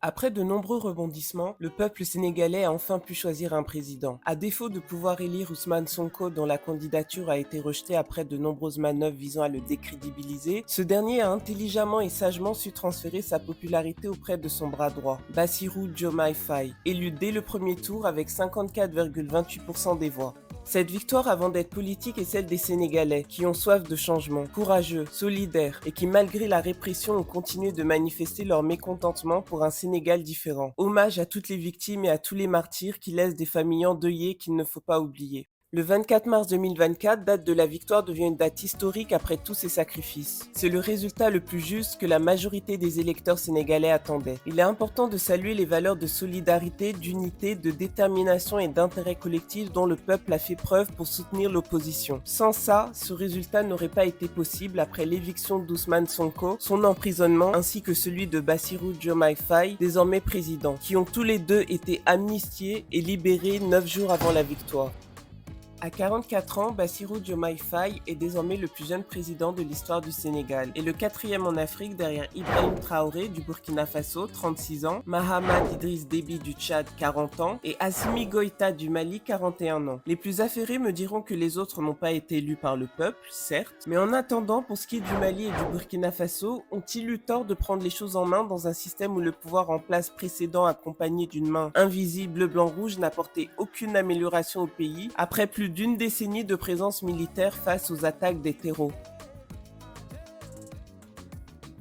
Après de nombreux rebondissements, le peuple sénégalais a enfin pu choisir un président. À défaut de pouvoir élire Ousmane Sonko, dont la candidature a été rejetée après de nombreuses manœuvres visant à le décrédibiliser, ce dernier a intelligemment et sagement su transférer sa popularité auprès de son bras droit, Bassirou Diomaye Faye, élu dès le premier tour avec 54,28% des voix. Cette victoire avant d'être politique est celle des Sénégalais, qui ont soif de changement, courageux, solidaires, et qui malgré la répression ont continué de manifester leur mécontentement pour un Sénégal différent. Hommage à toutes les victimes et à tous les martyrs qui laissent des familles endeuillées qu'il ne faut pas oublier. Le 24 mars 2024, date de la victoire, devient une date historique après tous ces sacrifices. C'est le résultat le plus juste que la majorité des électeurs sénégalais attendaient. Il est important de saluer les valeurs de solidarité, d'unité, de détermination et d'intérêt collectif dont le peuple a fait preuve pour soutenir l'opposition. Sans ça, ce résultat n'aurait pas été possible après l'éviction d'Ousmane Sonko, son emprisonnement ainsi que celui de Bassirou Diomaye Faye, désormais président, qui ont tous les deux été amnistiés et libérés 9 jours avant la victoire. À 44 ans, Bassirou Diomaye Faye est désormais le plus jeune président de l'histoire du Sénégal et le quatrième en Afrique derrière Ibrahim Traoré du Burkina Faso, 36 ans, Mahamat Idriss Déby du Tchad, 40 ans et Assimi Goïta du Mali, 41 ans. Les plus affairés me diront que les autres n'ont pas été élus par le peuple, certes, mais en attendant, pour ce qui est du Mali et du Burkina Faso, ont-ils eu tort de prendre les choses en main dans un système où le pouvoir en place précédent accompagné d'une main invisible bleu blanc rouge n'apportait aucune amélioration au pays après plus d'une décennie de présence militaire face aux attaques des terreaux.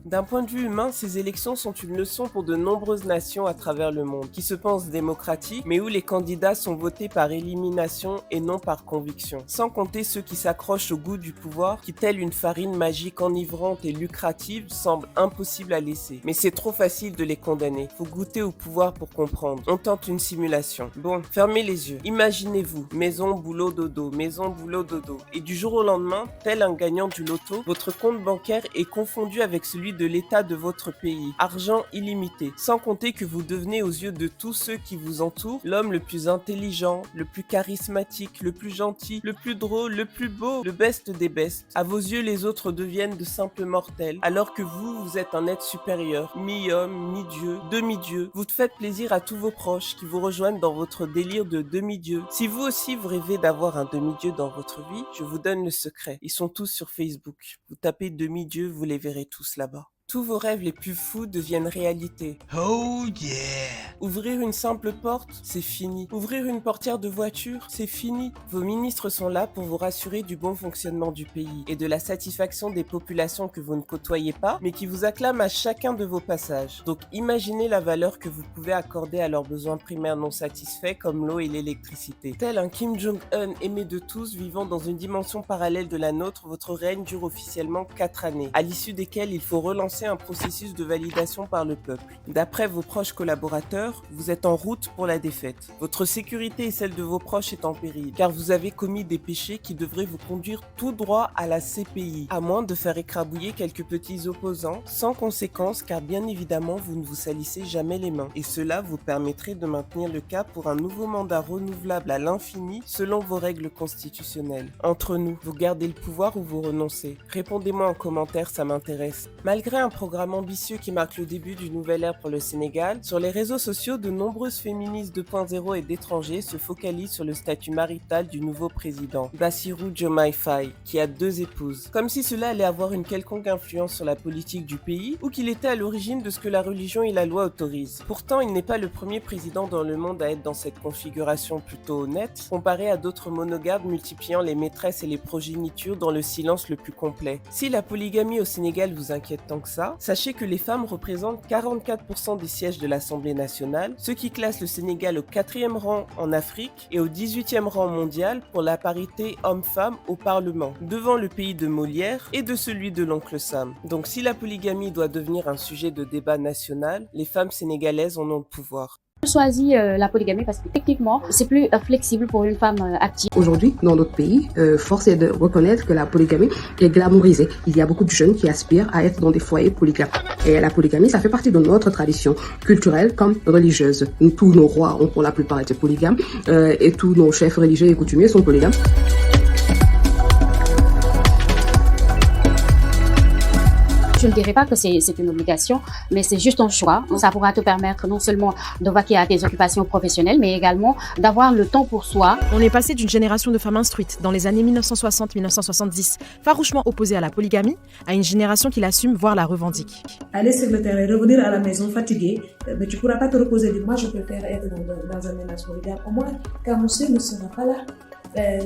D'un point de vue humain, ces élections sont une leçon pour de nombreuses nations à travers le monde, qui se pensent démocratiques, mais où les candidats sont votés par élimination et non par conviction. Sans compter ceux qui s'accrochent au goût du pouvoir, qui telle une farine magique enivrante et lucrative, semble impossible à laisser. Mais c'est trop facile de les condamner. Faut goûter au pouvoir pour comprendre. On tente une simulation. Bon, fermez les yeux. Imaginez-vous, maison, boulot, dodo, maison, boulot, dodo. Et du jour au lendemain, tel un gagnant du loto, votre compte bancaire est confondu avec celui de l'état de votre pays. Argent illimité. Sans compter que vous devenez aux yeux de tous ceux qui vous entourent l'homme le plus intelligent, le plus charismatique, le plus gentil, le plus drôle, le plus beau, le best des bestes. À vos yeux, les autres deviennent de simples mortels, alors que vous êtes un être supérieur, mi-homme, mi-dieu, demi-dieu. Vous faites plaisir à tous vos proches qui vous rejoignent dans votre délire de demi-dieu. Si vous aussi vous rêvez d'avoir un demi-dieu dans votre vie, je vous donne le secret. Ils sont tous sur Facebook. Vous tapez demi-dieu, vous les verrez tous là-bas. Tous vos rêves les plus fous deviennent réalité. Oh yeah! Ouvrir une simple porte, c'est fini. Ouvrir une portière de voiture, c'est fini. Vos ministres sont là pour vous rassurer du bon fonctionnement du pays et de la satisfaction des populations que vous ne côtoyez pas, mais qui vous acclament à chacun de vos passages. Donc imaginez la valeur que vous pouvez accorder à leurs besoins primaires non satisfaits comme l'eau et l'électricité. Tel un Kim Jong-un aimé de tous vivant dans une dimension parallèle de la nôtre, votre règne dure officiellement 4 années, à l'issue desquelles il faut relancer un processus de validation par le peuple. D'après vos proches collaborateurs, vous êtes en route pour la défaite. Votre sécurité et celle de vos proches est en péril, car vous avez commis des péchés qui devraient vous conduire tout droit à la CPI, à moins de faire écrabouiller quelques petits opposants, sans conséquence, car bien évidemment vous ne vous salissez jamais les mains. Et cela vous permettrait de maintenir le cap pour un nouveau mandat renouvelable à l'infini, selon vos règles constitutionnelles. Entre nous, vous gardez le pouvoir ou vous renoncez? Répondez-moi en commentaire, ça m'intéresse. Malgré un programme ambitieux qui marque le début d'une nouvelle ère pour le Sénégal, sur les réseaux sociaux, de nombreuses féministes 2.0 et d'étrangers se focalisent sur le statut marital du nouveau président, Bassirou Diomaye Faye, qui a 2 épouses. Comme si cela allait avoir une quelconque influence sur la politique du pays, ou qu'il était à l'origine de ce que la religion et la loi autorisent. Pourtant, il n'est pas le premier président dans le monde à être dans cette configuration plutôt honnête, comparé à d'autres monogames multipliant les maîtresses et les progénitures dans le silence le plus complet. Si la polygamie au Sénégal vous inquiète tant que ça, sachez que les femmes représentent 44% des sièges de l'Assemblée nationale, ce qui classe le Sénégal au 4e rang en Afrique et au 18e rang mondial pour la parité homme-femme au Parlement, devant le pays de Molière et de celui de l'oncle Sam. Donc si la polygamie doit devenir un sujet de débat national, les femmes sénégalaises en ont le pouvoir. Je choisis la polygamie parce que techniquement, c'est plus flexible pour une femme active. Aujourd'hui, dans notre pays, force est de reconnaître que la polygamie est glamourisée. Il y a beaucoup de jeunes qui aspirent à être dans des foyers polygames. Et la polygamie, ça fait partie de notre tradition culturelle comme religieuse. Tous nos rois ont pour la plupart été polygames et tous nos chefs religieux et coutumiers sont polygames. Je ne dirais pas que c'est une obligation, mais c'est juste un choix. Ça pourra te permettre non seulement de vaquer à tes occupations professionnelles, mais également d'avoir le temps pour soi. On est passé d'une génération de femmes instruites dans les années 1960-1970, farouchement opposées à la polygamie, à une génération qui l'assume, voire la revendique. Aller sur le terrain, revenir à la maison fatigué, mais tu ne pourras pas te reposer. Moi, je préfère être dans un ménage polygame. Au moins, quand monsieur ne sera pas là,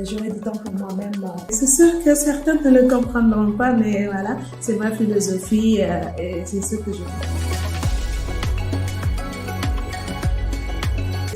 j'aurai du temps pour moi-même. C'est sûr que certains ne le comprendront pas, mais voilà, c'est ma philosophie et c'est ce que je fais.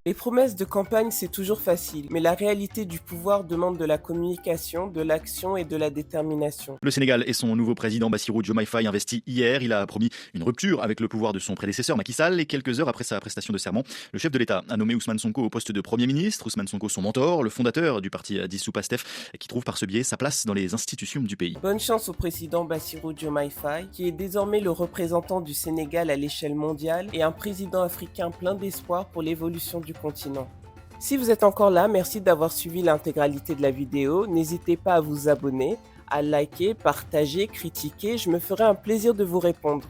Les promesses de campagne, c'est toujours facile, mais la réalité du pouvoir demande de la communication, de l'action et de la détermination. Le Sénégal et son nouveau président Bassirou Diomaye Faye investi hier. Il a promis une rupture avec le pouvoir de son prédécesseur Macky Sall et quelques heures après sa prestation de serment, le chef de l'État a nommé Ousmane Sonko au poste de Premier ministre. Ousmane Sonko, son mentor, le fondateur du parti dissous PASTEF, qui trouve par ce biais sa place dans les institutions du pays. Bonne chance au président Bassirou Diomaye Faye, qui est désormais le représentant du Sénégal à l'échelle mondiale et un président africain plein d'espoir pour l'évolution du continent. Si vous êtes encore là, merci d'avoir suivi l'intégralité de la vidéo. N'hésitez pas à vous abonner, à liker, partager, critiquer. Je me ferai un plaisir de vous répondre.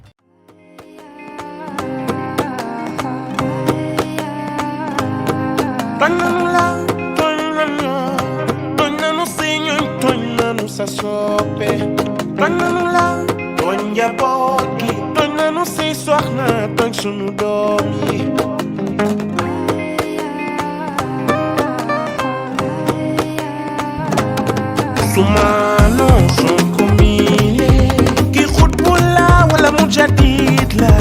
Sumano son kumile ki khutbula wala mujadid la